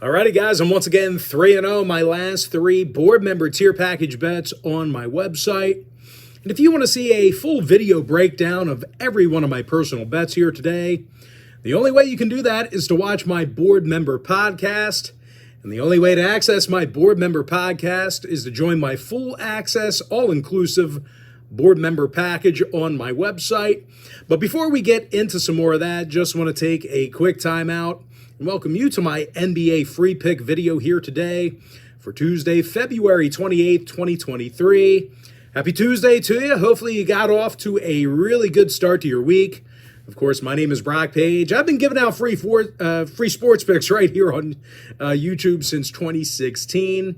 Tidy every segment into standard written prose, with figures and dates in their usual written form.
Alrighty, guys, I'm once again 3-0. My last three board member tier package bets on my website. And if you want to see a full video breakdown of every one of my personal bets here today, the only way you can do that is to watch my board member podcast. And the only way to access my board member podcast is to join my full access, all-inclusive board member package on my website. But before we get into some more of that, just want to take a quick time out and welcome you to my NBA free pick video here today for Tuesday, February 28th, 2023. Happy Tuesday to you. Hopefully you got off to a really good start to your week. Of course, my name is Brock Page. I've been giving out free sports picks right here on YouTube since 2016.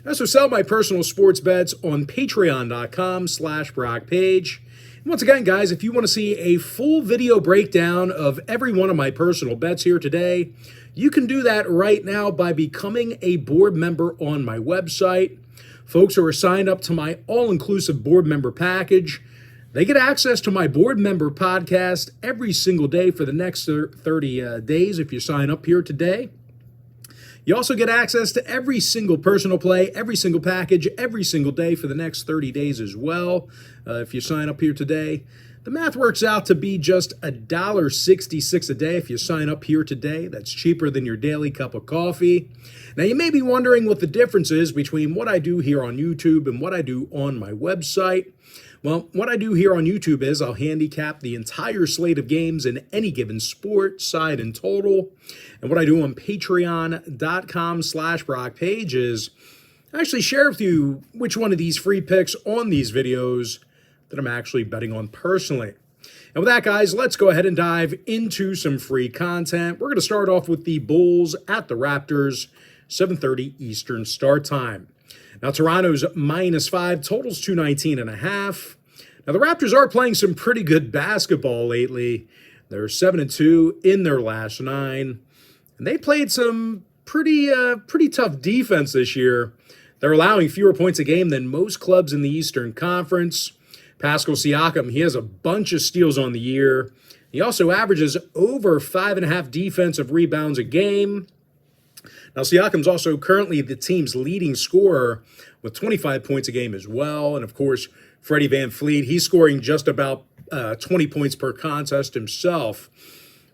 I also sell my personal sports bets on patreon.com/BrockPage. And once again, guys, if you want to see a full video breakdown of every one of my personal bets here today, you can do that right now by becoming a board member on my website. Folks who are signed up to my all-inclusive board member package, they get access to my board member podcast every single day for the next 30 days if you sign up here today. You also get access to every single personal play, every single package, every single day for the next 30 days as well. If you sign up here today, the math works out to be just $1.66 a day if you sign up here today. That's cheaper than your daily cup of coffee. Now, you may be wondering what the difference is between what I do here on YouTube and what I do on my website. Well, what I do here on YouTube is I'll handicap the entire slate of games in any given sport, side, and total. And what I do on patreon.com/BrockPage is I actually share with you which one of these free picks on these videos that I'm actually betting on personally. And with that, guys, let's go ahead and dive into some free content. We're going to start off with the Bulls at the Raptors, 7:30 Eastern start time. Now, Toronto's -5, totals 219.5. Now, the Raptors are playing some pretty good basketball lately. They're 7-2 in their last 9. And they played some pretty tough defense this year. They're allowing fewer points a game than most clubs in the Eastern Conference. Pascal Siakam, he has a bunch of steals on the year. He also averages over 5.5 defensive rebounds a game. Now, Siakam's also currently the team's leading scorer with 25 points a game as well. And, of course, Freddie VanVleet, he's scoring just about 20 points per contest himself.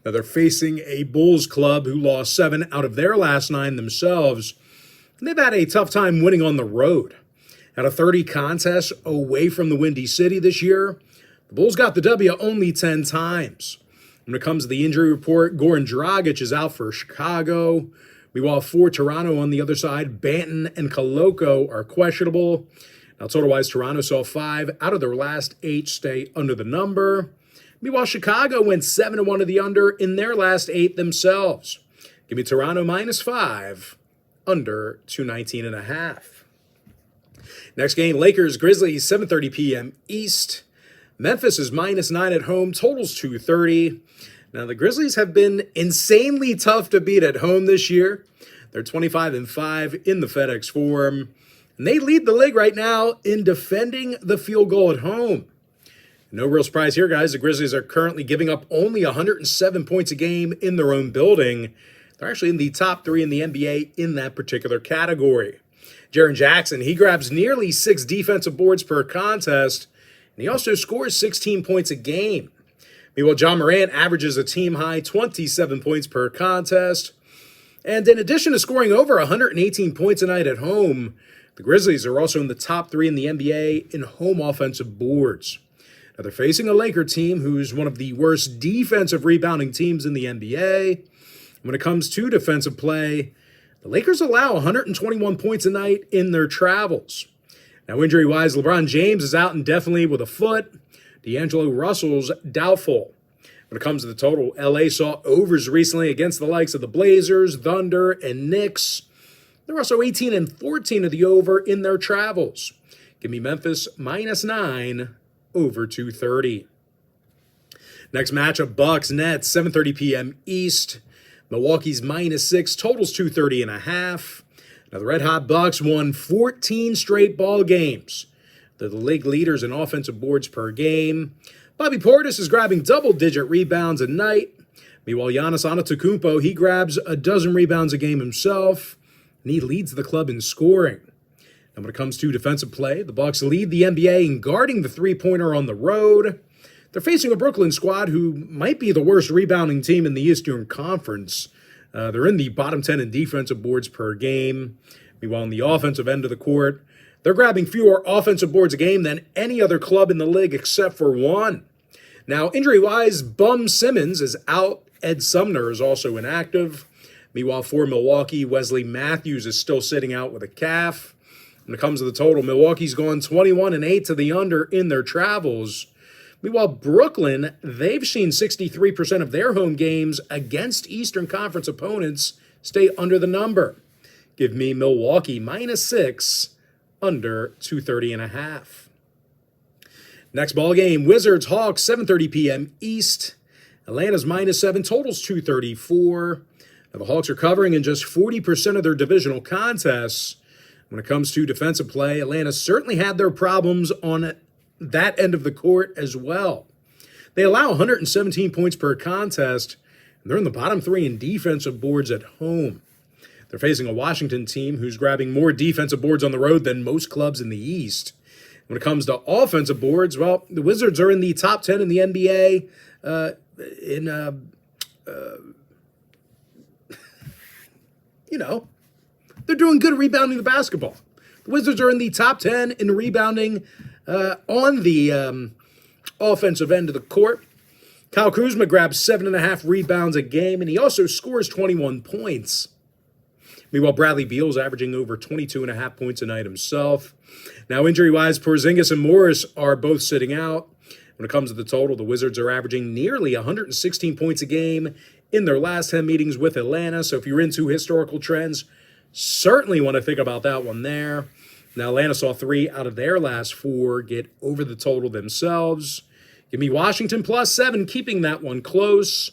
Now, they're facing a Bulls club who lost 7 out of their last 9 themselves. And they've had a tough time winning on the road. Out of 30 contests away from the Windy City this year, the Bulls got the W only 10 times. When it comes to the injury report, Goran Dragic is out for Chicago. Meanwhile, for Toronto on the other side, Banton and Koloko are questionable. Now, total-wise, Toronto saw 5 out of their last 8 stay under the number. Meanwhile, Chicago went 7-1 to the under in their last 8 themselves. Give me Toronto -5, under 219.5. Next game, Lakers, Grizzlies, 7:30 p.m. East. Memphis is -9 at home, totals 230. Now, the Grizzlies have been insanely tough to beat at home this year. They're 25-5 in the FedEx Forum. And they lead the league right now in defending the field goal at home. No real surprise here, guys. The Grizzlies are currently giving up only 107 points a game in their own building. They're actually in the top 3 in the NBA in that particular category. Jaren Jackson, he grabs nearly 6 defensive boards per contest, and he also scores 16 points a game. Meanwhile, John Morant averages a team-high 27 points per contest. And in addition to scoring over 118 points a night at home, the Grizzlies are also in the top 3 in the NBA in home offensive boards. Now, they're facing a Laker team who's one of the worst defensive rebounding teams in the NBA. When it comes to defensive play, the Lakers allow 121 points a night in their travels. Now, injury-wise, LeBron James is out indefinitely with a foot. D'Angelo Russell's doubtful. When it comes to the total, LA saw overs recently against the likes of the Blazers, Thunder, and Knicks. They're also 18-14 of the over in their travels. Give me Memphis -9, over 230. Next matchup, Bucks, Nets, 7:30 p.m. East. Milwaukee's -6, totals 230.5. Now, the Red Hot Bucks won 14 straight ball games. They're the league leaders in offensive boards per game. Bobby Portis is grabbing double-digit rebounds a night. Meanwhile, Giannis Antetokounmpo, he grabs a dozen rebounds a game himself, and he leads the club in scoring. And when it comes to defensive play, the Bucks lead the NBA in guarding the three-pointer on the road. They're facing a Brooklyn squad who might be the worst rebounding team in the Eastern Conference. They're in the bottom 10 in defensive boards per game. Meanwhile, on the offensive end of the court, they're grabbing fewer offensive boards a game than any other club in the league except for one. Now, injury-wise, Bum Simmons is out. Ed Sumner is also inactive. Meanwhile, for Milwaukee, Wesley Matthews is still sitting out with a calf. When it comes to the total, Milwaukee's gone 21-8 to the under in their travels. Meanwhile, Brooklyn, they've seen 63% of their home games against Eastern Conference opponents stay under the number. Give me Milwaukee -6, under 230.5. Next ball game, Wizards Hawks, 7:30 p.m. East. Atlanta's -7, totals 234. Now, the Hawks are covering in just 40% of their divisional contests. When it comes to defensive play, Atlanta certainly had their problems on that end of the court as well. They allow 117 points per contest, and they're in the bottom 3 in defensive boards at home. They're facing a Washington team who's grabbing more defensive boards on the road than most clubs in the East. When it comes to offensive boards, well, the Wizards are in the top 10 in the NBA they're doing good at rebounding the basketball. The Wizards are in the top 10 in rebounding on the offensive end of the court. Kyle Kuzma grabs 7.5 rebounds a game, and he also scores 21 points. Meanwhile, Bradley Beal's averaging over 22.5 points a night himself. Now, injury-wise, Porzingis and Morris are both sitting out. When it comes to the total, the Wizards are averaging nearly 116 points a game in their last 10 meetings with Atlanta. So if you're into historical trends, certainly want to think about that one there. Now, Atlanta saw 3 out of their last 4 get over the total themselves. Give me Washington +7, keeping that one close,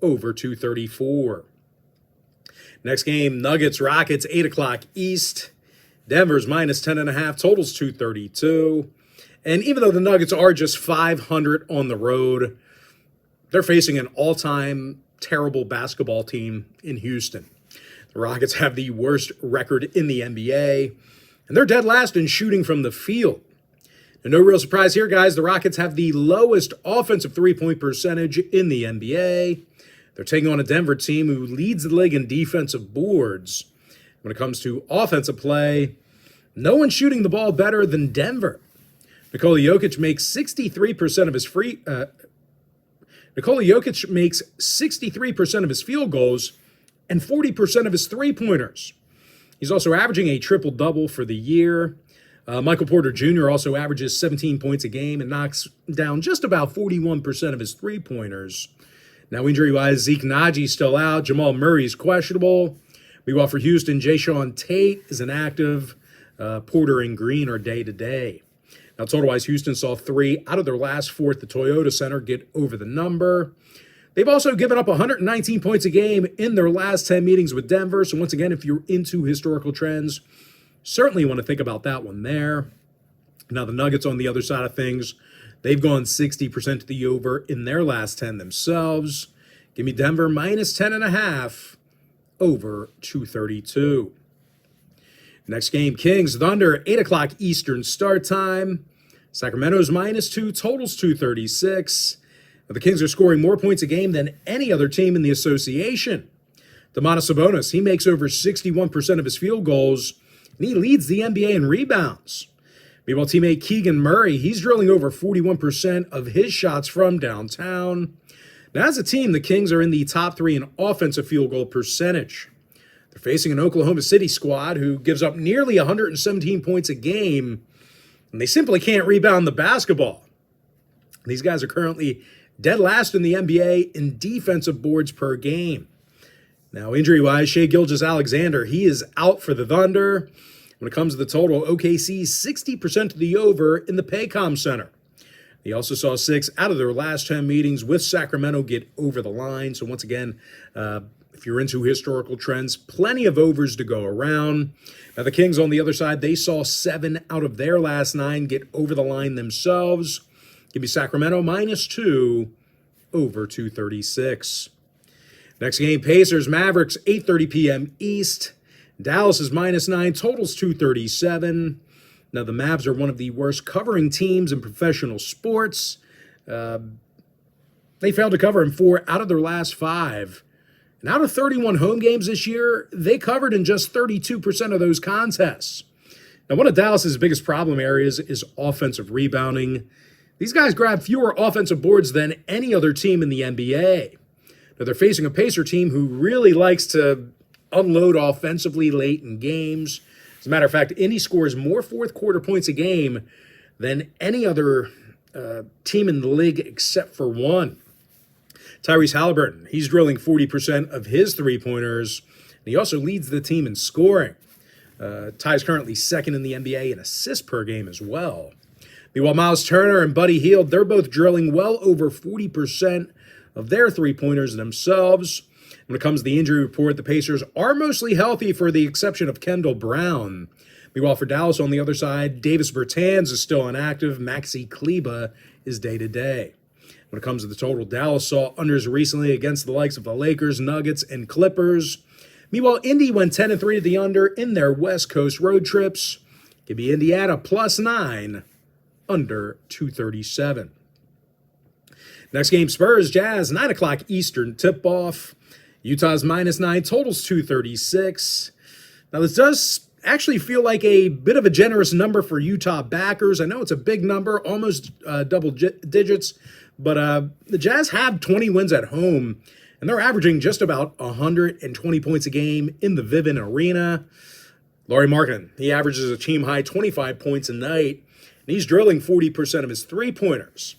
over 234. Next game, Nuggets-Rockets, 8 o'clock East. Denver's -10.5, totals 232. And even though the Nuggets are just 500 on the road, they're facing an all-time terrible basketball team in Houston. The Rockets have the worst record in the NBA, and they're dead last in shooting from the field. And no real surprise here, guys. The Rockets have the lowest offensive three-point percentage in the NBA. They're taking on a Denver team who leads the league in defensive boards. When it comes to offensive play, no one's shooting the ball better than Denver. Nikola Jokic makes 63% of his makes 63% of his field goals and 40% of his three-pointers. He's also averaging a triple-double for the year. Michael Porter Jr. also averages 17 points a game and knocks down just about 41% of his three-pointers. Now, injury-wise, Zeke Naji's still out. Jamal Murray's questionable. Meanwhile, for Houston, Jayshawn Tate is inactive. Porter and Green are day-to-day. Now, total-wise, Houston saw 3 out of their last 4 at the Toyota Center get over the number. They've also given up 119 points a game in their last 10 meetings with Denver. So once again, if you're into historical trends, certainly want to think about that one there. Now, the Nuggets on the other side of things, they've gone 60% to the over in their last 10 themselves. Give me Denver -10.5, over 232. Next game, Kings Thunder, 8 o'clock Eastern start time. Sacramento's -2, totals 236. Now, the Kings are scoring more points a game than any other team in the association. Domantas Sabonis, he makes over 61% of his field goals, and he leads the NBA in rebounds. Meanwhile, teammate Keegan Murray, he's drilling over 41% of his shots from downtown. Now, as a team, the Kings are in the top 3 in offensive field goal percentage. They're facing an Oklahoma City squad who gives up nearly 117 points a game, and they simply can't rebound the basketball. These guys are currently dead last in the NBA in defensive boards per game. Now, injury-wise, Shai Gilgeous-Alexander, he is out for the Thunder. When it comes to the total, OKC's 60% to the over in the Paycom Center. They also saw 6 out of their last 10 meetings with Sacramento get over the line. So once again, if you're into historical trends, plenty of overs to go around. Now, the Kings on the other side, they saw 7 out of their last 9 get over the line themselves. Give me Sacramento -2, over 236. Next game, Pacers, Mavericks, 8:30 p.m. East. Dallas is -9, totals 237. Now, the Mavs are one of the worst covering teams in professional sports. They failed to cover in 4 out of their last 5. And out of 31 home games this year, they covered in just 32% of those contests. Now, one of Dallas's biggest problem areas is offensive rebounding. These guys grab fewer offensive boards than any other team in the NBA. Now, they're facing a Pacer team who really likes to unload offensively late in games. As a matter of fact, Indy scores more fourth quarter points a game than any other team in the league except for one. Tyrese Halliburton, he's drilling 40% of his three-pointers, and he also leads the team in scoring. Ty is currently second in the NBA in assists per game as well. Meanwhile, Miles Turner and Buddy Hield, they're both drilling well over 40% of their three-pointers themselves. When it comes to the injury report, the Pacers are mostly healthy for the exception of Kendall Brown. Meanwhile, for Dallas on the other side, Davis Bertans is still inactive. Maxi Kleber is day-to-day. When it comes to the total, Dallas saw unders recently against the likes of the Lakers, Nuggets, and Clippers. Meanwhile, Indy went 10-3 to the under in their West Coast road trips. Give me Indiana +9, under 237. Next game, Spurs, Jazz, 9 o'clock Eastern tip-off. Utah's -9, totals 236. Now, this does actually feel like a bit of a generous number for Utah backers. I know it's a big number, almost double digits, but the Jazz have 20 wins at home, and they're averaging just about 120 points a game in the Vivint Arena. Lauri Markkanen, he averages a team-high 25 points a night, and he's drilling 40% of his three-pointers.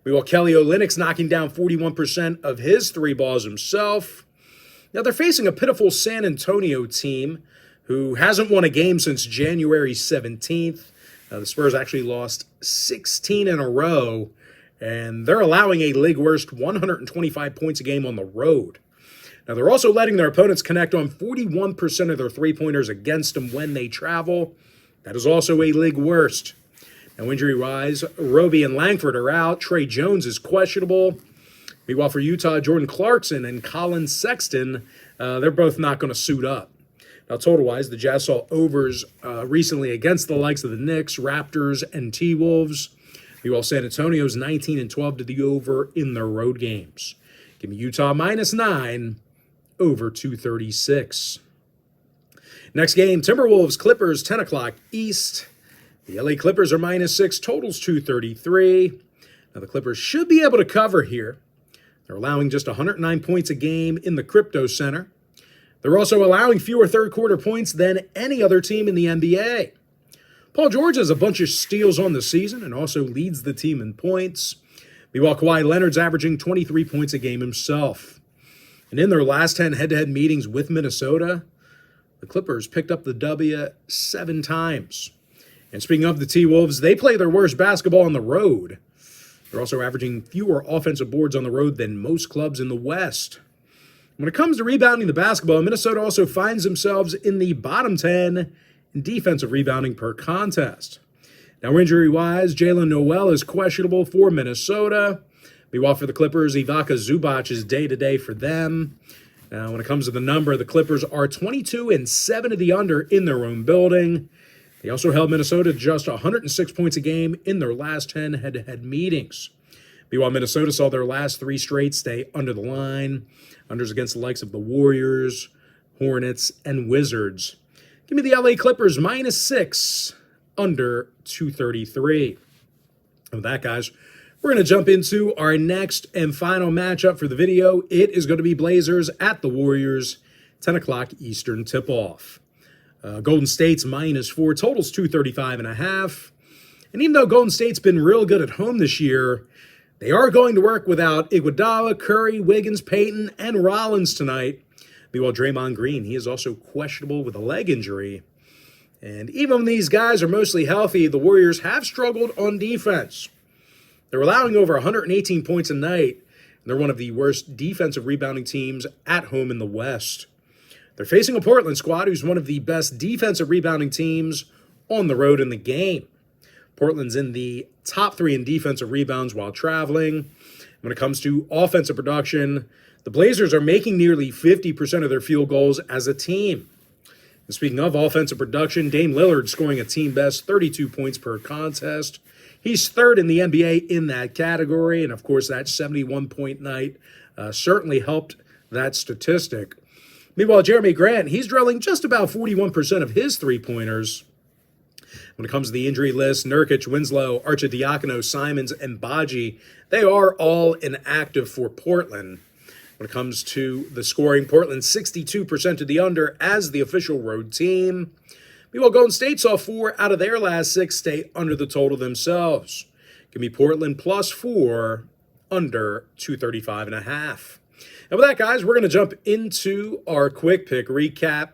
Meanwhile, Kelly Olynyk's knocking down 41% of his three balls himself. Now, they're facing a pitiful San Antonio team who hasn't won a game since January 17th. The Spurs actually lost 16 in a row, and they're allowing a league-worst 125 points a game on the road. Now, they're also letting their opponents connect on 41% of their three-pointers against them when they travel. That is also a league-worst. Now, injury-wise, Roby and Langford are out. Trey Jones is questionable. Meanwhile, for Utah, Jordan Clarkson and Colin Sexton, they're both not going to suit up. Now, total-wise, the Jazz saw overs recently against the likes of the Knicks, Raptors, and T-Wolves. Meanwhile, San Antonio's 19-12 to the over in their road games. Give me Utah -9, over 236. Next game, Timberwolves, Clippers, 10 o'clock East. The LA Clippers are -6, totals 233. Now, the Clippers should be able to cover here. They're allowing just 109 points a game in the Crypto Center. They're also allowing fewer third-quarter points than any other team in the NBA. Paul George has a bunch of steals on the season and also leads the team in points. Meanwhile, Kawhi Leonard's averaging 23 points a game himself. And in their last 10 head-to-head meetings with Minnesota, the Clippers picked up the W 7 times. And speaking of the T-Wolves, they play their worst basketball on the road. They're also averaging fewer offensive boards on the road than most clubs in the West. When it comes to rebounding the basketball, Minnesota also finds themselves in the bottom 10 in defensive rebounding per contest. Now, injury-wise, Jalen Noel is questionable for Minnesota. Meanwhile, for the Clippers, Ivica Zubac is day-to-day for them. Now, when it comes to the number, the Clippers are 22-7 to the under in their own building. They also held Minnesota to just 106 points a game in their last 10 head-to-head meetings. Meanwhile, Minnesota saw their last 3 straight stay under the line. Unders against the likes of the Warriors, Hornets, and Wizards. Give me the LA Clippers -6, under 233. And with that, guys, we're going to jump into our next and final matchup for the video. It is going to be Blazers at the Warriors, 10 o'clock Eastern tip-off. Golden State's -4, totals 235.5. And even though Golden State's been real good at home this year, they are going to work without Iguodala, Curry, Wiggins, Payton, and Rollins tonight. Meanwhile, Draymond Green, he is also questionable with a leg injury. And even when these guys are mostly healthy, the Warriors have struggled on defense. They're allowing over 118 points a night, and they're one of the worst defensive rebounding teams at home in the West. They're facing a Portland squad who's one of the best defensive rebounding teams on the road in the game. Portland's in the top 3 in defensive rebounds while traveling. When it comes to offensive production, The Blazers are making nearly 50% of their field goals as a team. And speaking of offensive production, Dame Lillard scoring a team-best 32 points per contest. He's third in the NBA in that category, and of course that 71-point night certainly helped that statistic. Meanwhile, Jeremy Grant, he's drilling just about 41% of his three-pointers. When it comes to the injury list, Nurkic, Winslow, Arcidiacono, Simons, and Baji, they are all inactive for Portland. When it comes to the scoring, Portland 62% to the under as the official road team. Meanwhile, Golden State saw 4 out of their last 6 stay under the total themselves. Give me Portland +4, under 235.5. And with that, guys, we're going to jump into our quick pick recap.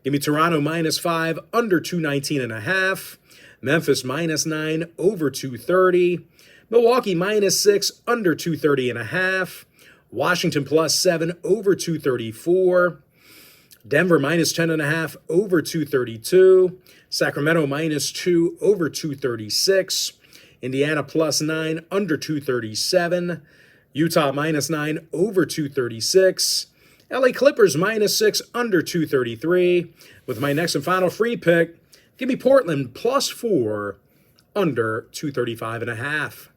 Give me Toronto -5, under 219.5. Memphis -9, over 230. Milwaukee -6, under 230.5. Washington +7, over 234. Denver -10.5, over 232. Sacramento -2, over 236. Indiana +9, under 237. Utah -9, over 236. LA Clippers -6, under 233. With my next and final free pick, give me Portland +4, under 235.5.